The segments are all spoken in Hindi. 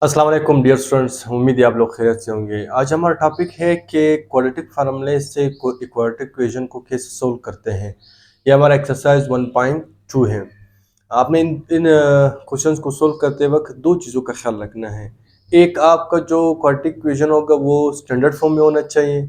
अस्सलाम वालेकुम डियर स्टूडेंट्स, उम्मीद है आप लोग खैरियत से होंगे। आज हमारा टॉपिक है कि क्वाड्रेटिक फार्मूले से क्वाड्रेटिक इक्वेशन को कैसे सोल्व करते हैं। ये हमारा एक्सरसाइज 1.2 है। आपने इन क्वेश्चंस को सोल्व करते वक्त दो चीज़ों का ख्याल रखना है। एक, आपका जो क्वाड्रेटिक इक्वेशन होगा वो स्टैंडर्ड फॉर्म में होना चाहिए।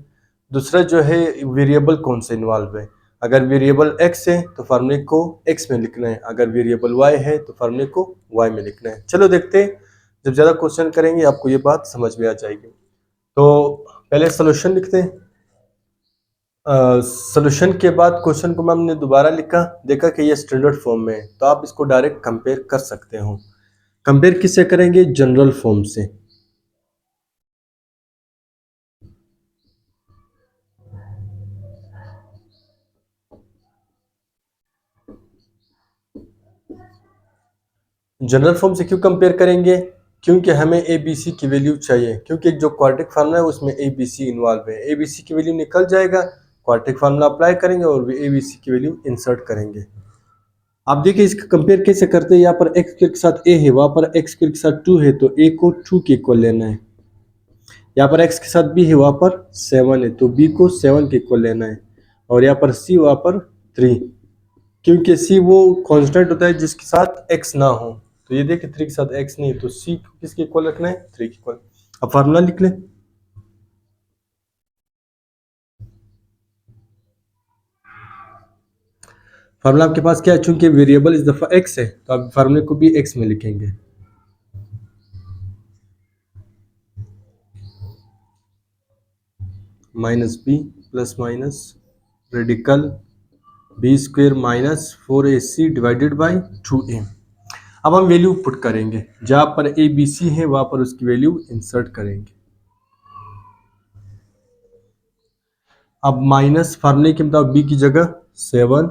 दूसरा जो है, वेरिएबल कौन सा इन्वॉल्व है। अगर वेरिएबल एक्स है तो फार्मूले को एक्स में लिखना है, अगर वेरिएबल वाई है तो फार्मूले को वाई में लिखना है। चलो देखते हैं, जब ज़्यादा क्वेश्चन करेंगे आपको ये बात समझ में आ जाएगी। तो पहले सोल्यूशन लिखते हैं। सोल्यूशन के बाद क्वेश्चन को हमने दोबारा लिखा, देखा कि ये स्टैंडर्ड फॉर्म में है, तो आप इसको डायरेक्ट कंपेयर कर सकते हो। कंपेयर किससे करेंगे? जनरल फॉर्म से। जनरल फॉर्म से क्यों कंपेयर करेंगे? क्योंकि हमें ए बी सी की वैल्यू चाहिए, क्योंकि जो क्वाड्रेटिक फार्मूला है उसमें ए बी सी इन्वॉल्व है। ए बी सी की वैल्यू निकल जाएगा, क्वाड्रेटिक फार्मूला अप्लाई करेंगे और ए बी सी की वैल्यू इंसर्ट करेंगे। आप देखिए इसका कंपेयर कैसे करते हैं। यहाँ पर एक्स स्क्वायर के साथ ए है, वहां पर एक्स स्क्वायर के साथ 2 है, तो ए को 2 के इक्वल लेना है। यहाँ पर एक्स के साथ बी है, वहां पर 7 है, तो बी को 7 के इक्वल लेना है। और यहाँ पर सी, वहां पर 3, क्योंकि सी वो कांस्टेंट होता है जिसके साथ एक्स ना हो। तो ये देखिए 3 के साथ एक्स नहीं है, तो सी किसके इक्वल रखना है? 3 के इक्वल। अब फार्मूला लिख लें। फार्मूला आपके पास क्या है? चूंकि वेरिएबल इस दफा एक्स है, तो आप फार्मूले को भी एक्स में लिखेंगे। Minus B plus minus radical B square minus 4ac divided by 2a। अब हम वैल्यू पुट करेंगे, जहां पर ए बी सी है वहां पर उसकी वैल्यू इंसर्ट करेंगे। अब माइनस फार्मूले के मुताबिक बी की जगह 7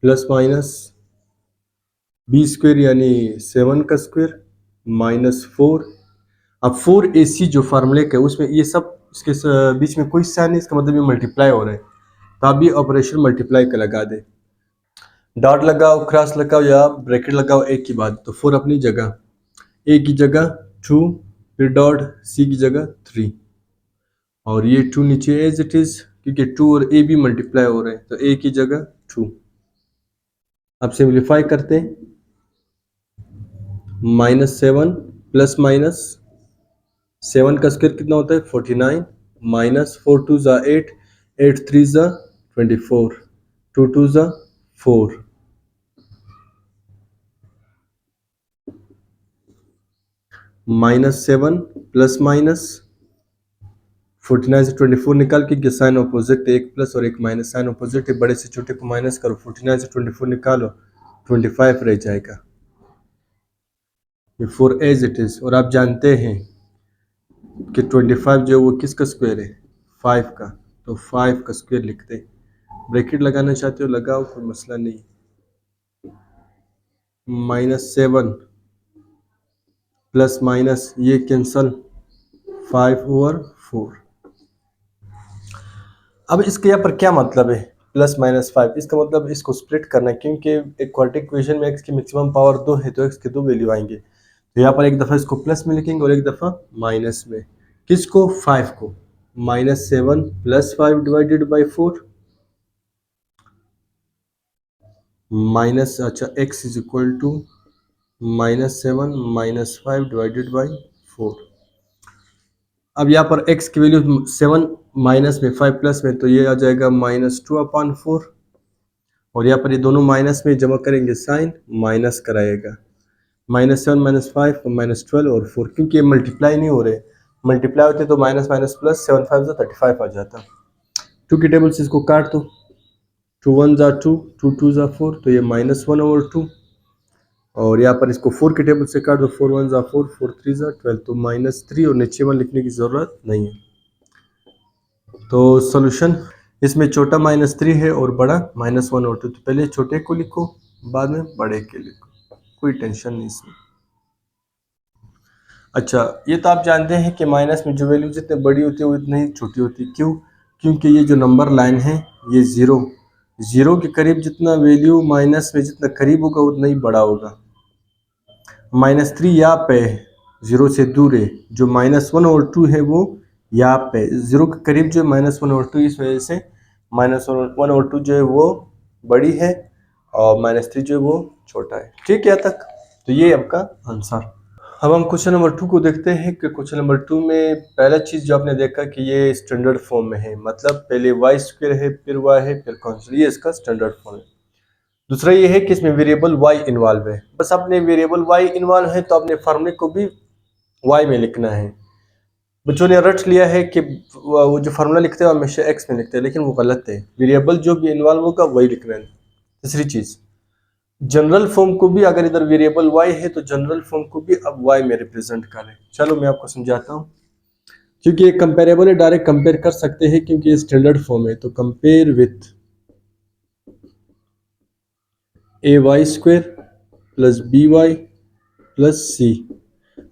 प्लस माइनस बी स्क्वेयर यानी 7 का स्क्वेयर माइनस 4। अब 4ac जो फार्मूले का है उसमें ये सब इसके बीच में कोई साइन नहीं, इसका मतलब ये मल्टीप्लाई हो रहा है, तो आप भी ऑपरेशन मल्टीप्लाई का लगा दे। डॉट लगाओ, क्रॉस लगाओ या ब्रैकेट लगाओ, एक की बात। तो 4 अपनी जगह, ए की जगह 2, फिर डॉट, सी की जगह 3, और ये 2 नीचे एज इट इज, क्योंकि 2 और ए भी मल्टीप्लाई हो रहे हैं, तो ए की जगह 2। अब सिंप्लीफाई करते हैं। -7 प्लस माइनस 7 का स्क्वायर कितना होता है? 49, माइनस 4 2 ज़ा 8, 8 3 ज़ा 24, 2 2 ज़ा 4, -7 प्लस माइनस 49 से 24 निकाल के साइन अपोजिट, एक प्लस और एक माइनस, साइन अपोजिट है, बड़े से छोटे को माइनस करो, 49 से 24 निकालो, 25 रह जाएगा। ये 4 एज इट इज। और आप जानते हैं कि 25 जो है वो किसका स्क्वायर है? 5 का, तो 5 का स्क्वायर लिखते हैं। ब्रैकेट लगाना चाहते हो लगाओ, कोई मसला नहीं। -7 प्लस माइनस ये कैंसल, 5/4। अब इसके यहाँ पर क्या मतलब है +-5? इसका मतलब इसको स्प्लिट करना है, क्योंकि एक क्वाड्रेटिक इक्वेशन में x की मैक्सिमम पावर 2 है, तो x के 2 वैल्यू आएंगे। तो यहाँ पर एक दफ़ा इसको प्लस में लिखेंगे और एक दफ़ा माइनस में। किसको? 5 को। -7 + 5 डिवाइडेड बाई 4 माइनस, अच्छा x is equal to -7 - 5 divided by 4। अब यहाँ पर x की वैल्यू 7 माइनस में 5 प्लस में, तो ये आ जाएगा -2/4। और यहाँ पर ये दोनों माइनस में जमा करेंगे, साइन माइनस कराएगा। -7 - 5 -12 और 4, क्योंकि ये मल्टीप्लाई नहीं हो रहे। मल्टीप्लाई होते तो माइनस माइनस प्लस, 7 5 ज़ा 35 आ जाता। 2 की टेबल से इसको काट दो, 2 1 ज़ा 2, 2 2 ज़ा 4, तो ये -1/2। और यहाँ पर इसको 4 की टेबल से काट दो, 4 1 ज़ा 4, 4 3 ज़ा 12, तो -3, और नीचे 1 लिखने की ज़रूरत नहीं है। तो सोल्यूशन इसमें छोटा -3 है और बड़ा -1/2, तो पहले छोटे को लिखो, बाद में बड़े के लिखो, कोई टेंशन नहीं इसमें। अच्छा, ये तो आप जानते हैं कि माइनस में जो वैल्यू जितनी बड़ी होती है वो इतनी ही छोटी होती है। क्यों? क्योंकि ये जो नंबर लाइन है ये ज़ीरो के करीब जितना वैल्यू माइनस में जितना करीब होगा उतना ही बड़ा होगा। -3 यहाँ पे है, जीरो से दूर है, जो -1 और 2 है वो यहाँ पे जीरो के करीब जो -1 और 2, इस वजह से -1 और 2 जो है वो बड़ी है और -3 जो है वो छोटा है। ठीक है यहाँ तक? तो ये आपका आंसर। अब हम क्वेश्चन नंबर 2 को देखते हैं कि क्वेश्चन नंबर 2 में पहला चीज जो आपने देखा कि ये स्टैंडर्ड फॉर्म में है, मतलब पहले वाई स्क्वायर है, फिर वाई है, फिर कॉन्स्टेंट, ये इसका स्टैंडर्ड फॉर्म है। दूसरा ये है कि इसमें वेरिएबल वाई इन्वॉल्व है। बस आपने वेरिएबल वाई इन्वॉल्व है तो आपने फार्मूले को भी वाई में लिखना है। बच्चों ने रट लिया है कि वो जो फार्मूला लिखते हैं हमेशा एक्स में लिखते हैं, लेकिन वो गलत है। वेरिएबल जो भी इन्वॉल्व होगा वही लिखना है। तीसरी चीज, जनरल फॉर्म को भी अगर इधर वेरिएबल वाई है तो जनरल फॉर्म को भी अब वाई में रिप्रेजेंट करें। चलो मैं आपको समझाता हूँ, क्योंकि ये कंपेरेबल है, डायरेक्ट कंपेयर कर सकते हैं क्योंकि ये स्टैंडर्ड फॉर्म है। तो compare with a y square plus b y plus c.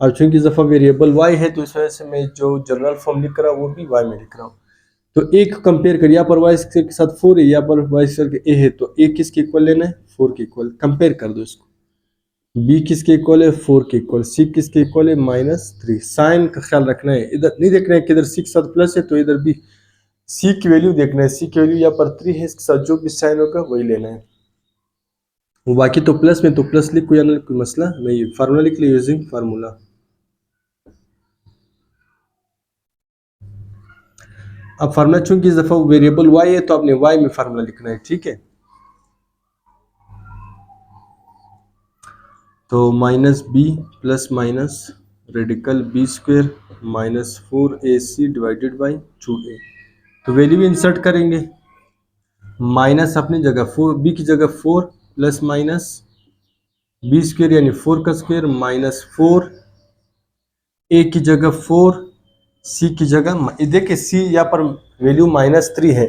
अब चूंकि इस दफा वेरिएबल वाई है तो इस वजह से मैं जो जनरल फॉर्म लिख रहा हूँ वो भी वाई में लिख रहा हूँ। तो एक कंपेयर करिए, यहाँ पर वाई स्क्वायर के साथ 4 है, यहाँ पर वाई स्क्वायर के ए है, तो ए किसके इक्वल लेना है? 4 के इक्वल। कंपेयर कर दो इसको। बी किसके इक्वल है? 4 के इक्वल। सी किसके इक्वल है? -3। साइन का ख्याल रखना है, इधर नहीं देखना है कि इधर सी के साथ प्लस है तो इधर भी सी की वैल्यू देखना है। सी की वैल्यू यहाँ पर 3 है, इसके साथ जो भी साइन होगा वही लेना है। वो बाकी तो प्लस में तो प्लस लिख, कोई कोई मसला नहीं। फार्मूला लिख लिया यूजिंग फार्मूला। अब फार्मूला चूंकि इस दफा वेरिएबल वाई है तो आपने वाई में फार्मूला लिखना है। ठीक है, तो -b plus minus radical B square -4ac divided by 2a। तो वैल्यू इंसर्ट करेंगे। माइनस अपनी जगह 4, बी की जगह 4 प्लस माइनस बी स्क्वायर यानी 4 का स्क्वायर -4, ए की जगह 4, सी की जगह देखिए सी यहाँ पर वैल्यू -3 है,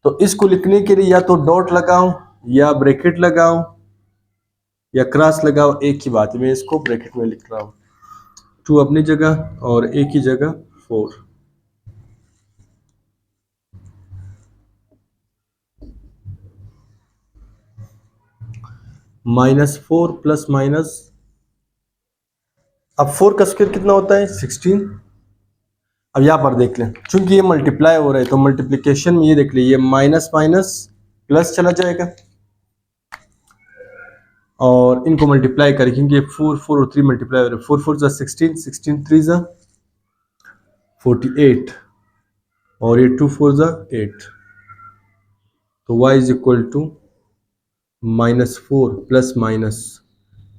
तो इसको लिखने के लिए या तो डॉट लगाओ या ब्रैकेट लगाओ या क्रॉस लगाओ, एक ही बात है। मैं इसको ब्रैकेट में लिख रहा हूँ, 2 अपनी जगह और ए की जगह 4। -4 प्लस माइनस, अब 4 का स्क्वायर कितना होता है? 16। अब यहाँ पर देख लें, चूंकि ये मल्टीप्लाई हो रहा है तो मल्टीप्लिकेशन में ये देख लीजिए, ये माइनस माइनस प्लस चला जाएगा और इनको मल्टीप्लाई करें क्योंकि 4 4 और 3 मल्टीप्लाई हो रहे हैं। 4 4 जा 16, 16 3 जा 48 और ये 2 4 जा 8। तो y is equal to -4 plus minus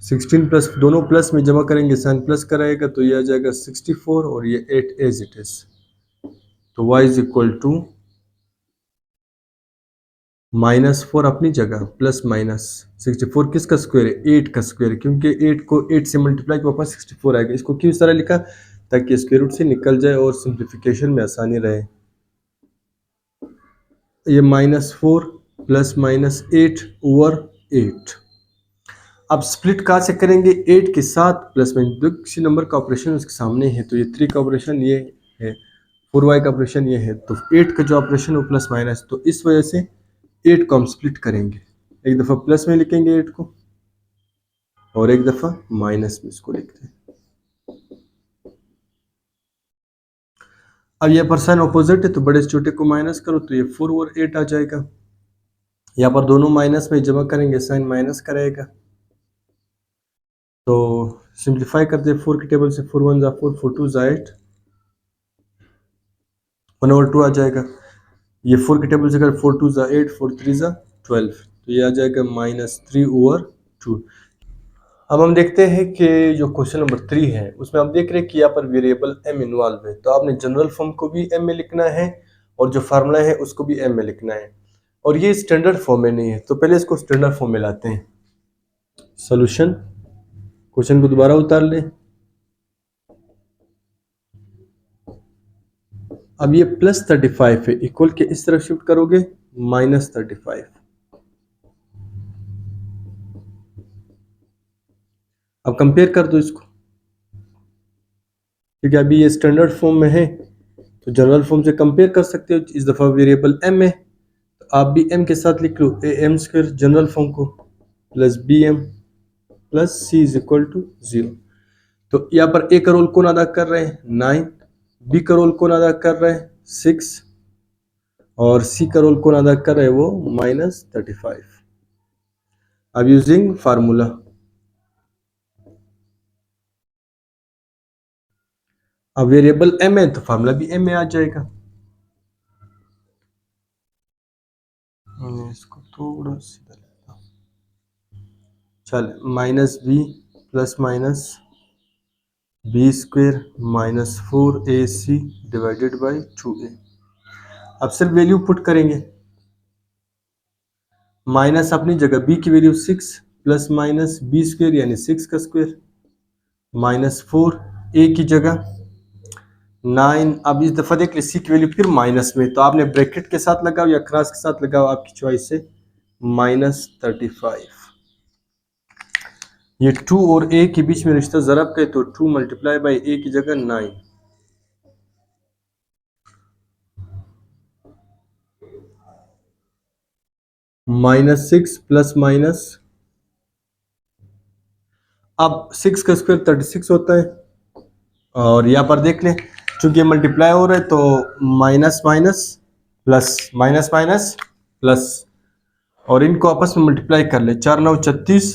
16 plus, दोनों प्लस में जमा करेंगे, साइन प्लस कराएगा तो ये आ जाएगा 64 और ये 8 एज इट इज। तो y इज इक्वल टू -4 अपनी जगह प्लस माइनस 64 किसका स्क्वायर है? 8 का स्क्वायर, क्योंकि 8 को 8 से मल्टीप्लाई के वापस 64 आएगा। इसको क्यों इस तरह लिखा? ताकि स्क्वायर रूट से निकल जाए और सिंप्लीफिकेशन में आसानी रहे। ये -4 प्लस -8 ओवर 8। अब स्प्लिट कहाँ से करेंगे? 8 के साथ प्लस में, जो किसी नंबर का ऑपरेशन उसके सामने है तो ये 3 का ऑपरेशन ये है, 4y का ऑपरेशन ये है, तो 8 का जो ऑपरेशन वो प्लस माइनस, तो इस वजह से 8 को हम स्प्लिट करेंगे। एक दफ़ा प्लस में लिखेंगे 8 को और एक दफ़ा माइनस में इसको लिखते हैं। अब ये पर साइन ऑपोजिट है तो बड़े से छोटे को माइनस करो तो ये 4 और 8 आ जाएगा। यहाँ पर दोनों माइनस में जमा करेंगे, साइन माइनस करेगा तो सिंप्लीफाई करते हैं 4 की टेबल से। 4 1 जा 4, 4 2 जा 8, 1/2 आ जाएगा। ये 4 की टेबल से अगर 4 2 जा 8, 4 3 जा 12, तो ये आ जाएगा -3/2। अब हम देखते हैं कि जो क्वेश्चन नंबर 3 है उसमें हम देख रहे हैं कि यहाँ पर वेरिएबल m इन्वॉल्व है, तो आपने जनरल फॉर्म को भी m में लिखना है और जो फार्मूला है उसको भी m में लिखना है, और ये स्टैंडर्ड फॉर्म में नहीं है। तो पहले इसको स्टैंडर्ड फॉर्म में लाते हैं। सॉल्यूशन, क्वेश्चन को दोबारा उतार ले। अब ये +35 है, इक्वल के इस तरफ शिफ्ट करोगे -35। अब कंपेयर कर दो इसको, क्योंकि अभी ये स्टैंडर्ड फॉर्म में है तो जनरल फॉर्म से कंपेयर कर सकते हो। इस दफ़ा वेरिएबल m है तो आप भी m के साथ लिख लो, am² जनरल फॉर्म को plus bm plus c is equal to 0। तो यहाँ पर ए का रोल कौन अदा कर रहे हैं 9, बी का रोल कौन अदा कर रहे हैं 6 और सी का रोल कौन अदा कर रहे हैं वो -35। अब यूजिंग फार्मूला, अब वेरिएबल m है तो फार्मूला भी m में आ जाएगा। इसको थोड़ा सीधा लिखता हूं, चल -b plus minus B square -4ac divided by 2a। अब सिर्फ वैल्यू पुट करेंगे, माइनस अपनी जगह b की value 6 plus minus B square यानी 6 का स्क्वेयर -4 a की जगह 9। अब इस दफा देख ले सी की वैल्यू फिर माइनस में, तो आपने ब्रैकेट के साथ लगाओ या क्रॉस के साथ लगाओ, आपकी चॉइस है -35। ये 2 और a के बीच में रिश्ता ज़रब का है तो 2 मल्टीप्लाई बाई a की जगह 9, -6 प्लस माइनस, अब 6 का स्क्वायर 36 होता है और यहाँ पर देख लें चूंकि मल्टीप्लाई हो रहा है तो minus minus plus minus minus plus, और इनको आपस में मल्टीप्लाई कर ले, 4 9 36,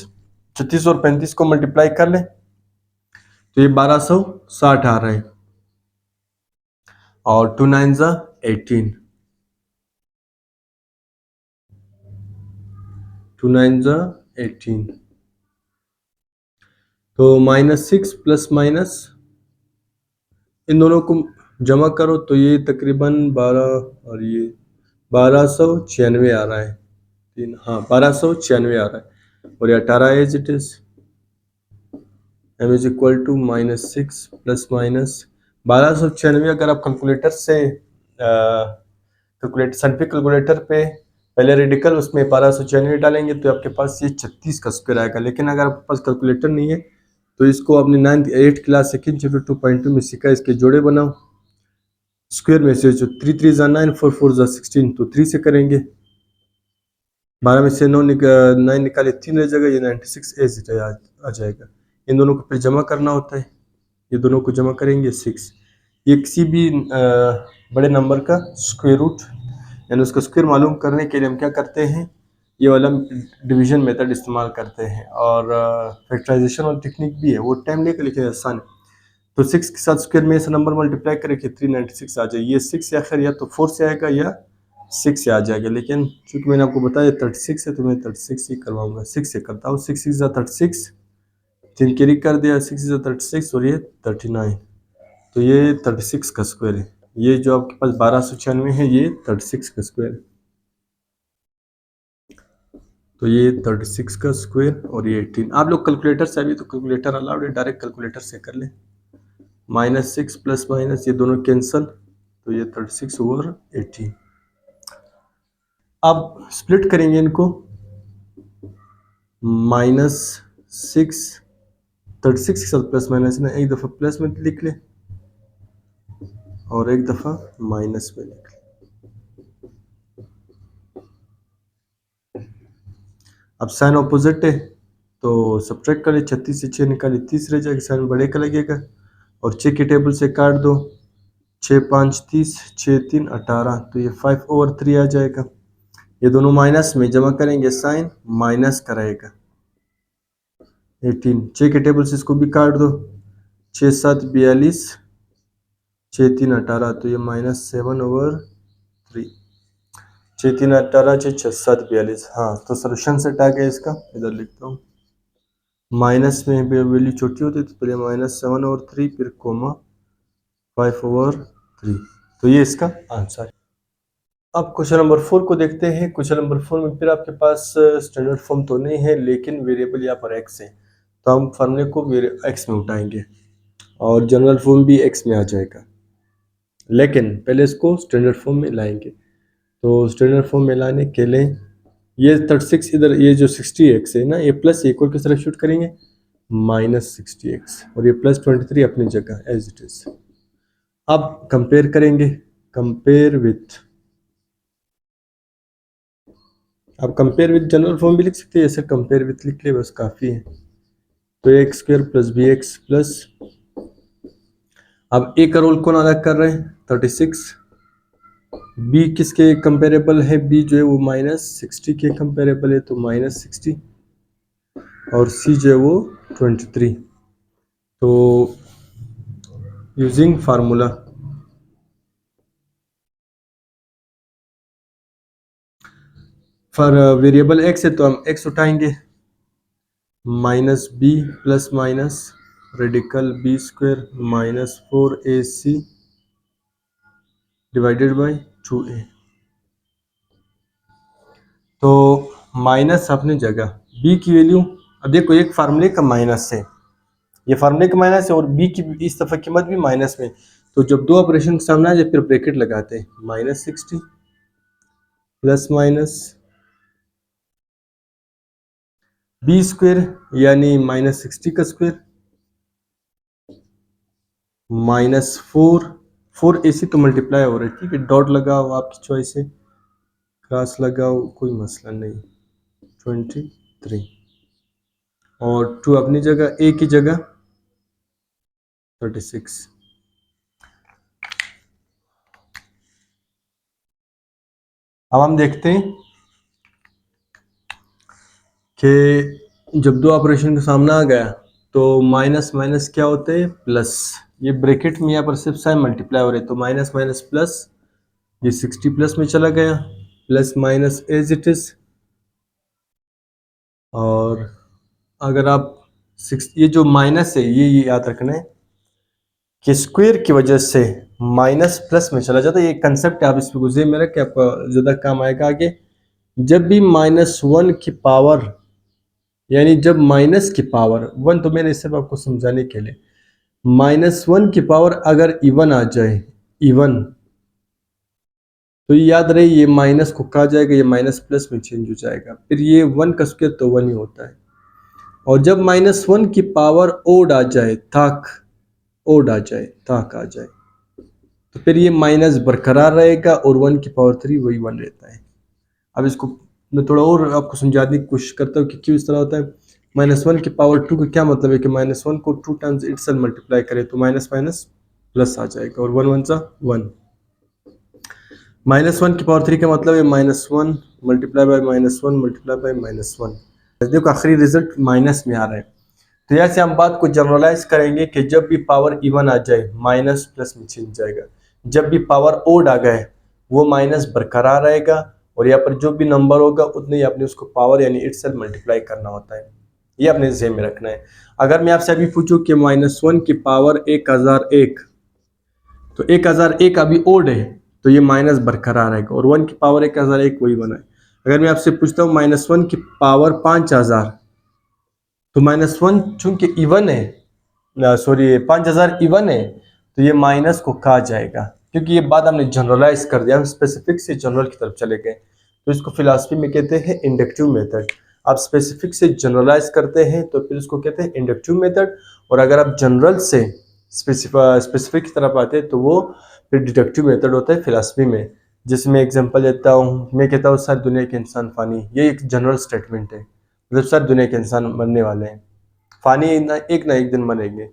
36 और 35 को मल्टीप्लाई कर ले तो ये 1260 आ रहा है और 2 9 18, 2 9 18, तो -6 प्लस माइनस इन दोनों को जमा करो तो ये तकरीबन 12 और ये 1296 आ रहा है, हाँ 1296 आ रहा है और ये 18 as it is, m is equal to -6 plus minus 1296। अगर आप कैलकुलेटर से कैलकुलेटर साइंटिफिक कैलकुलेटर पे पहले रेडिकल उसमें 1296 डालेंगे तो आपके पास ये 36 का स्क्वायर आएगा, लेकिन अगर आपके पास कैलकुलेटर नहीं है तो इसको अपनी 9th 8th class second chapter 2.2 में सीखा, इसके जोड़े बनाओ, स्क्वायर में से जो 3 3 9 4 4 16 तो 3 से करेंगे, 12 में से 9 निकाले 3 रह जाएगा, ये 96 एज आ जाएगा। इन दोनों को फिर जमा करना होता है, ये दोनों को जमा करेंगे 6, ये किसी भी बड़े नंबर का स्क्वायर रूट यानी उसका स्क्वायर मालूम करने के लिए हम क्या करते हैं, ये वाला डिवीजन मेथड इस्तेमाल करते हैं, और फैक्टराइजेशन वाली टेक्निक भी है, वो टाइम लेकर लेकिन आसान है। तो 6 के साथ स्क्वायर में ऐसा नंबर मल्टीप्लाई करें कि 396 आ जाए, ये 6 या खैर या तो 4 से आएगा या 6 से आ जाएगा, लेकिन चूंकि मैंने आपको बताया 36 है तो मैं 36 ही करवाऊंगा, 6 से करता हूँ, 6 6 36, 3 कैरी कर दिया, 6 36 और ये 39, तो ये 36 का स्क्वायर है, ये जो आपके पास 1296 है ये 36 का स्क्वायर है, तो ये 36 का स्क्वायर और ये 18। आप लोग कैलकुलेटर से, अभी तो कैलकुलेटर अलाउड है, डायरेक्ट कैलकुलेटर से कर ले, -6 प्लस माइनस ये दोनों कैंसल तो ये 36 ओवर 18। अब स्प्लिट करेंगे इनको, -6 36 के साथ प्लस माइनस ना, एक दफ़ा प्लस में लिख ले और एक दफ़ा माइनस में लिख ले। अब साइन ऑपोजिट है तो सब्ट्रैक्ट कर ले, 36 से 6 निकाले 30 रह जाएगा, साइन बड़े का लगेगा और 6 के टेबल से काट दो, 6 5 30, 6 3 18, तो ये 5 ओवर 3 आ जाएगा। ये दोनों माइनस में जमा करेंगे, साइन माइनस का रहेगा 18, 6 के टेबल से इसको भी काट दो, 6 7 42, 6 3 18, तो ये -7 ओवर 3, 6 3 18, 6 7 42, हाँ तो सोल्यूशन सेट आ गया इसका, इधर लिखता हूँ, माइनस में वैल्यू छोटी होती है तो पहले -7 ओवर 3 फिर कोमा 5 ओवर 3, तो ये इसका आंसर है। अब क्वेश्चन नंबर 4 को देखते हैं। क्वेश्चन नंबर 4 में फिर आपके पास स्टैंडर्ड फॉर्म तो नहीं है लेकिन वेरिएबल यहाँ पर x है, तो हम फार्मूले को x में उठाएंगे और जनरल फॉर्म भी x में आ जाएगा, लेकिन पहले इसको स्टैंडर्ड फॉर्म में लाएंगे। तो स्टैंडर्ड फॉर्म में लाने के लिए ये 36 इधर, ये जो 60x है ना, ये प्लस इक्वल की तरफ शूट करेंगे -60x और ये +23 अपनी जगह एज इट इज। अब कंपेयर करेंगे, कंपेयर विथ, आप कंपेयर विथ जनरल फॉर्म भी लिख सकते हैं, ऐसे कंपेयर विथ लिख ले बस काफ़ी है। तो X square plus B X plus, अब ए का रोल कौन अदा कर रहे हैं 36, बी किसके कंपेरेबल है, बी जो है वो -60 के कंपेरेबल है तो -60, और सी जो है वो 23। तो using formula for variable X है तो हम एक्स उठाएंगे, minus B plus minus radical B square -4ac divided by 2a। तो माइनस अपनी जगह, बी की वैल्यू, अब देखो एक फार्मूले का माइनस है, ये फार्मूले का माइनस है और बी की इस दफा कीमत भी माइनस में, तो जब दो ऑपरेशन सामने आ जाए फिर ब्रैकेट लगाते हैं, -60 प्लस माइनस बी स्क्वायर यानी -60 का स्क्वायर -4ac तो मल्टीप्लाई हो रहा है, ठीक है, डॉट लगाओ आपकी चॉइस है, क्रॉस लगाओ कोई मसला नहीं, 23 और 2 अपनी जगह, ए की जगह 36। अब हम देखते हैं कि जब दो ऑपरेशन का सामना आ गया तो माइनस माइनस क्या होते हैं प्लस, ये ब्रैकेट में यहाँ पर सिर्फ साइन मल्टीप्लाई हो रहे तो माइनस माइनस प्लस, ये 60 प्लस में चला गया, plus minus as it is, और अगर आप ये जो माइनस है ये याद रखना है कि स्क्वायर की वजह से माइनस प्लस में चला जाता है, ये कंसेप्ट आप इस पर गुजरे मेरा कि आपका ज़्यादा काम आएगा आगे। जब भी -1 की पावर, यानी जब माइनस की पावर 1, तो मैंने सिर्फ आपको समझाने के लिए, -1 की पावर अगर इवन आ जाए, इवन, तो याद रहे ये माइनस को कहा जाएगा, ये माइनस प्लस में चेंज हो जाएगा, फिर ये 1 का स्क्वायर तो 1 ही होता है, और जब -1 की पावर ओड आ जाए, ताक ओड आ जाए, ताक आ जाए, तो फिर ये माइनस बरकरार रहेगा और 1 की पावर 3 वही 1 रहता है। अब इसको मैं थोड़ा और आपको समझाने की कोशिश करता हूँ कि क्यों इस तरह होता है। -1 की पावर 2 का क्या मतलब है कि -1 को 2 टाइम्स इटसेल्फ मल्टीप्लाई करें तो माइनस माइनस प्लस आ जाएगा, और 1 1 सा 1। -1 की पावर 3 का मतलब है -1 मल्टीप्लाई बाय -1 मल्टीप्लाई बाय -1। देखो आखिरी रिजल्ट माइनस में आ रहा है, तो यहाँ से हम बात को जनरलाइज करेंगे कि जब भी पावर इवन आ जाए माइनस प्लस में चेंज जाएगा, जब भी पावर ओड आ गए वो माइनस बरकरार रहेगा, और यहाँ पर जो भी नंबर होगा उतने ही आपने उसको पावर यानी इटसेल्फ मल्टीप्लाई करना होता है, ये अपने ज़हन में रखना है। अगर मैं आपसे अभी पूछूं कि -1 की पावर 1001, तो 1001 अभी ओड है तो ये माइनस बरकरार रहेगा, और 1 की पावर 1001 वही बना है। अगर मैं आपसे पूछता हूँ -1 की पावर 5000, तो -1 चूंकि इवन है, सॉरी 5000 इवन है, तो ये माइनस को कहा जाएगा, क्योंकि ये बात हमने जनरलाइज कर दिया, हम स्पेसिफिक से जनरल की तरफ चले गए, तो इसको फिलॉसफी में कहते हैं इंडक्टिव मेथड। आप स्पेसिफिक से जनरलाइज करते हैं तो फिर उसको कहते हैं इंडक्टिव मेथड, और अगर आप जनरल से स्पेसिफिक की तरफ आते हैं तो वो फिर डिडक्टिव मेथड होता है फिलॉसफी में। जिसमें एग्जांपल देता हूँ, मैं कहता हूँ सारी दुनिया के इंसान फानी, ये एक जनरल स्टेटमेंट है, मतलब सारी दुनिया के इंसान मरने वाले हैं, फानी ना एक दिन मरेंगे,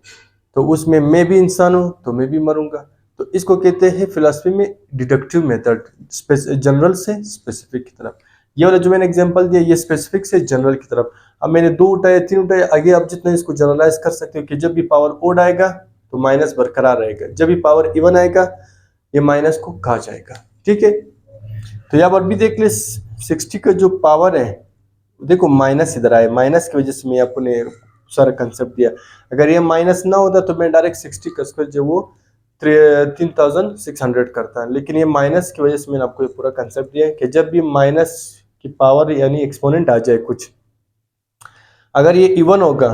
तो उसमें मैं भी इंसान हूँ तो मैं भी मरूंगा, तो इसको कहते हैं फिलॉसफी में डिडक्टिव मेथड, जनरल से स्पेसिफिक की तरफ। ये वाला जो मैंने एग्जांपल दिया ये स्पेसिफिक से जनरल की तरफ। अब मैंने 2 उठाए 3 उठाए, आगे आप जितना इसको जनरलाइज कर सकते हो कि जब भी पावर ओड आएगा तो माइनस बरकरार रहेगा, जब भी पावर इवन आएगा ये माइनस को कहा जाएगा, ठीक है। तो यहाँ पर भी देख ले 60 का जो पावर है, देखो माइनस इधर आए, माइनस की वजह से मैं आपको ने सारा कंसेप्ट दिया, अगर ये माइनस ना होता तो मैं डायरेक्ट 60 का स्क्वायर जो वो 3600 करता है, लेकिन ये माइनस की वजह से मैंने आपको ये पूरा कंसेप्ट दिया है कि जब भी माइनस की पावर यानी एक्सपोनेंट आ जाए कुछ, अगर ये इवन होगा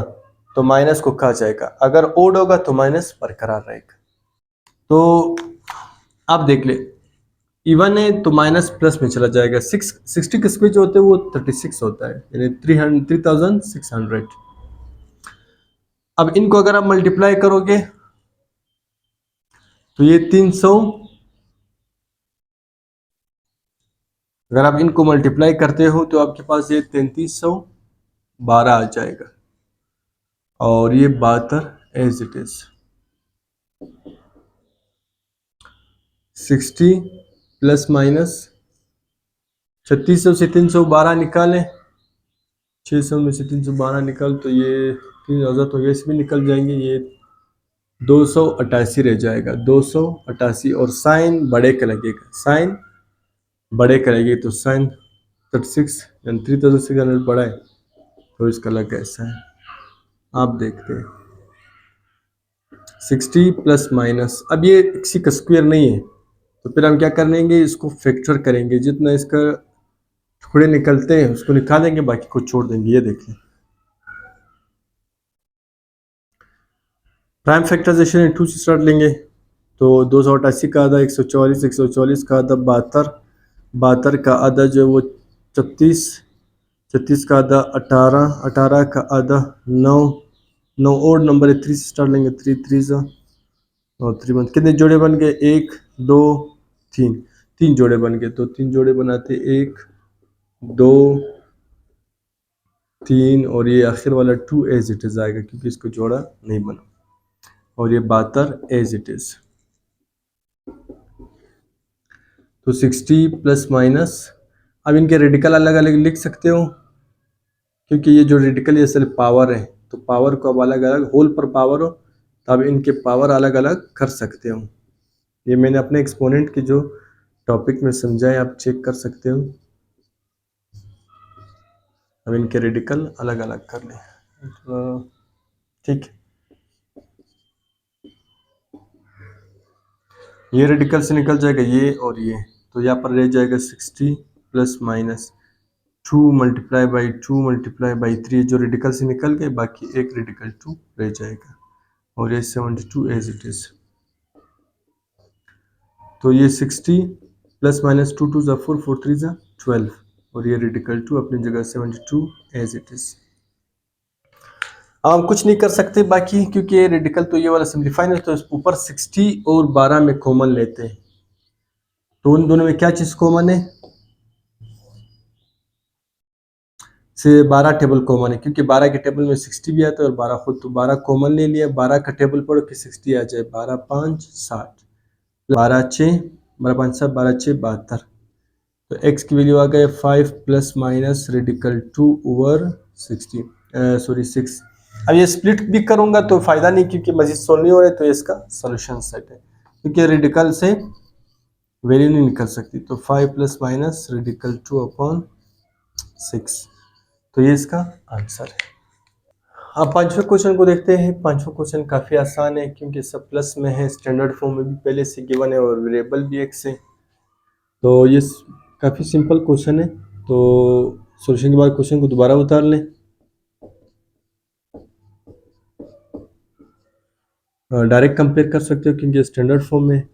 तो माइनस को कहा जाएगा, अगर ओड होगा तो माइनस बरकरार रहेगा। तो आप देख ले, इवन है तो माइनस प्लस में चला जाएगा, 60 का स्क्वायर जो होता है वो 36 होता है, यानी 3600। अब इनको अगर आप मल्टीप्लाई करोगे तो ये 300, अगर आप इनको मल्टीप्लाई करते हो तो आपके पास ये 3312 आ जाएगा, और ये 72 as it is. 60 plus minus 3600 से 312 निकालें। 600 में से 312 निकाल तो ये 3000 तो ये इसमें निकल जाएंगे, ये 288 रह जाएगा, 288। और साइन बड़े का लगेगा, साइन बड़े का लगेगा, तो साइन 36 यानी 3600 बड़ा है तो इसका लग गया साइन। आप देखते हैं 60 प्लस माइनस, अब ये किसी का स्क्वायर नहीं है तो फिर हम क्या करेंगे, इसको फैक्टर करेंगे, जितना इसका टुकड़े निकलते हैं उसको निकालेंगे, बाकी को छोड़ देंगे। ये देखिए प्राइम फैक्टराइजेशन 2 से स्टार्ट लेंगे तो 288 का आधा 144, 144 का आधा 72, 72 का आधा जो है वो 36, 36 का आधा 18, 18 का आधा 9, 9 और नंबर है 3 से स्टार्ट लेंगे, 3 3 सा और 3 1, कितने जोड़े बन गए, 1 2 3, 3 जोड़े बन गए, तो 3 जोड़े बनाते 1 2 3 और ये आखिर वाला 2 एज इट इज आएगा क्योंकि इसको जोड़ा नहीं बना, और ये 72 एज इट इज। तो 60 प्लस माइनस, अब इनके रेडिकल अलग अलग लिख सकते हो क्योंकि ये जो रेडिकल ये सिर्फ पावर है, तो पावर को अब अलग अलग, होल पर पावर हो तो अब इनके पावर अलग अलग कर सकते हो। ये मैंने अपने एक्सपोनेंट के जो टॉपिक में समझा है, आप चेक कर सकते हो। अब इनके रेडिकल अलग अलग कर लें, ठीक है। ये रेडिकल से निकल जाएगा ये और ये, तो यहाँ पर रह जाएगा 60 plus minus 2 multiply by 2 multiply by 3, जो रेडिकल से निकल गए, बाकी एक रेडिकल 2 रह जाएगा, और ये 72 एज इट इज। तो ये 60 प्लस माइनस 2 2 ज़ा 4 4 3 ज़ा 12, और ये रेडिकल 2 अपनी जगह 72 एज इट इज। हम कुछ नहीं कर सकते बाकी, क्योंकि ये रेडिकल तो ये वाला सिंप्लीफाई नहीं, तो ऊपर 60 और 12 में कॉमन लेते हैं, तो उन दोनों में क्या चीज़ कॉमन है, से 12 टेबल कॉमन है, क्योंकि 12 के टेबल में 60 भी आता है और 12 खुद, तो 12 कॉमन ले लिया, 12 का टेबल पढ़ो कि 60 आ जाए, 12 5 60, 12 6 12 5 7 12 6 72, तो x की वैल्यू आ गई 5 plus minus radical 2 over 60, sorry 6। अब ये स्प्लिट भी करूंगा तो फायदा नहीं, क्योंकि मजीद सोल्व नहीं हो रहे, तो इसका सोल्यूशन सेट है, क्योंकि रेडिकल से वैल्यू नहीं निकल सकती, तो 5 प्लस माइनस रेडिकल 2 अपॉन 6, तो ये इसका आंसर है। अब पांचवें क्वेश्चन को देखते हैं। पांचवा क्वेश्चन काफ़ी आसान है क्योंकि सब प्लस में है, स्टैंडर्ड फॉर्म में भी पहले से गिवन है और वेरिएबल भी एक से, तो ये काफ़ी सिंपल क्वेश्चन है। तो सॉल्यूशन के बाद क्वेश्चन को दोबारा उतार लें, डायरेक्ट कंपेयर कर सकते हो क्योंकि स्टैंडर्ड फॉर्म में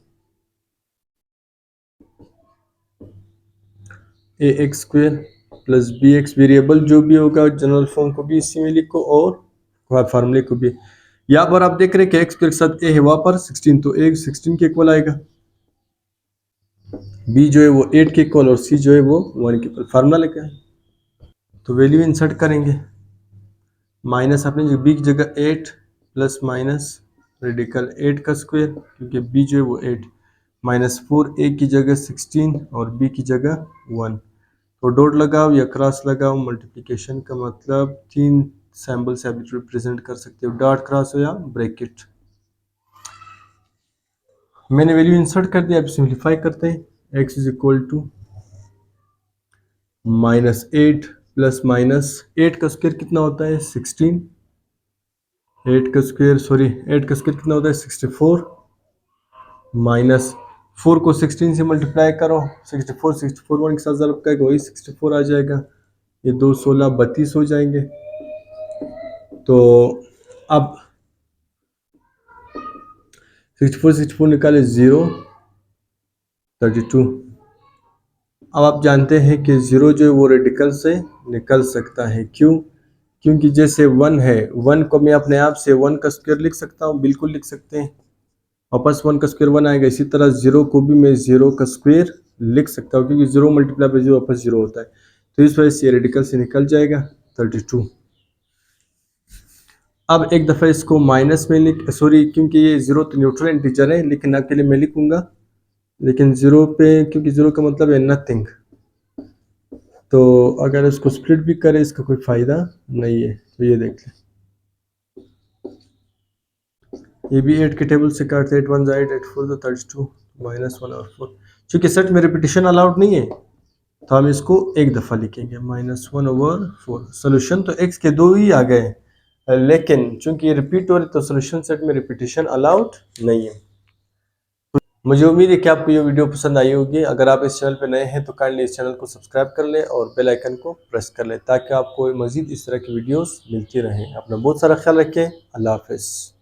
a x square plus B x, variable जो भी होगा जनरल फॉर्म को भी इसी में लिखो और फार्मूले को भी। यहाँ पर आप देख रहे हैं कि एक्स के साथ ए है, वहाँ पर 16, तो ए 16 के इक्वल आएगा, बी जो है वो 8 के इक्वल और सी जो है वो 1 के इक्वल। फार्मूला लेके आए तो वैल्यू इंसर्ट करेंगे, माइनस अपने जो बी की जगह 8 प्लस माइनस रेडिकल 8 का स्क्वायर, क्योंकि बी जो है वो 8, माइनस 4 ए की जगह 16 और बी की जगह 1, तो डॉट लगाओ या क्रॉस लगाओ, मल्टीप्लिकेशन का मतलब 3 सैम्बल से आप रिप्रेजेंट कर सकते हो, डॉट क्रॉस हो या ब्रैकेट। मैंने वैल्यू इंसर्ट कर दिया, अब सिंप्लीफाई करते हैं। x is equal to minus 8 plus minus 8 का स्क्वायर कितना होता है 16, 8 का स्क्वायर सॉरी 8 का स्क्वायर कितना होता है 64, माइनस 4 को 16 से मल्टीप्लाई करो, 64 64 1 के साथ ज़रूर करेगा वही 64 आ जाएगा, ये 2 16 32 हो जाएंगे। तो अब 64 निकाले 0 32। अब आप जानते हैं कि 0 जो है वो रेडिकल से निकल सकता है, क्यों, क्योंकि जैसे 1 है, 1 को मैं अपने आप से 1 का स्क्वायर लिख सकता हूँ, बिल्कुल लिख सकते हैं, वापस 1 का स्क्वायर 1 आएगा। इसी तरह 0 को भी मैं 0 का स्क्वायर लिख सकता हूँ, क्योंकि 0 मल्टीप्लाई बाई 0 वापस 0 होता है, तो इस वजह से रेडिकल से निकल जाएगा 32। अब एक दफ़ा इसको माइनस में लिख, सॉरी क्योंकि ये ज़ीरो तो न्यूट्रल इंटीजर है, लेकिन अब के लिए मैं लिखूंगा, लेकिन ज़ीरो पे, क्योंकि ज़ीरो का मतलब है नथिंग, तो अगर इसको स्प्लिट भी करें इसका कोई फ़ायदा नहीं है। तो ये देख लें, ये भी 8 के टेबल से काटते, 8 1 8, 8 4 32 -1 और 4। चूँकि सेट में रिपीटिशन अलाउड नहीं है तो हम इसको एक दफ़ा लिखेंगे, -1/4। सोल्यूशन तो x के दो ही आ गए, लेकिन चूंकि ये रिपीट हो रही तो सोल्यूशन सेट में रिपीटिशन अलाउड नहीं है। मुझे उम्मीद है कि आपको ये वीडियो पसंद आई होगी। अगर आप इस चैनल पर नए हैं तो काइंडली इस चैनल को सब्सक्राइब कर लें और बेल आइकन को प्रेस कर लें ताकि आपको मज़ीद इस तरह की वीडियोस मिलती रहें। अपना बहुत सारा ख्याल रखें। अल्लाह हाफ़िज़।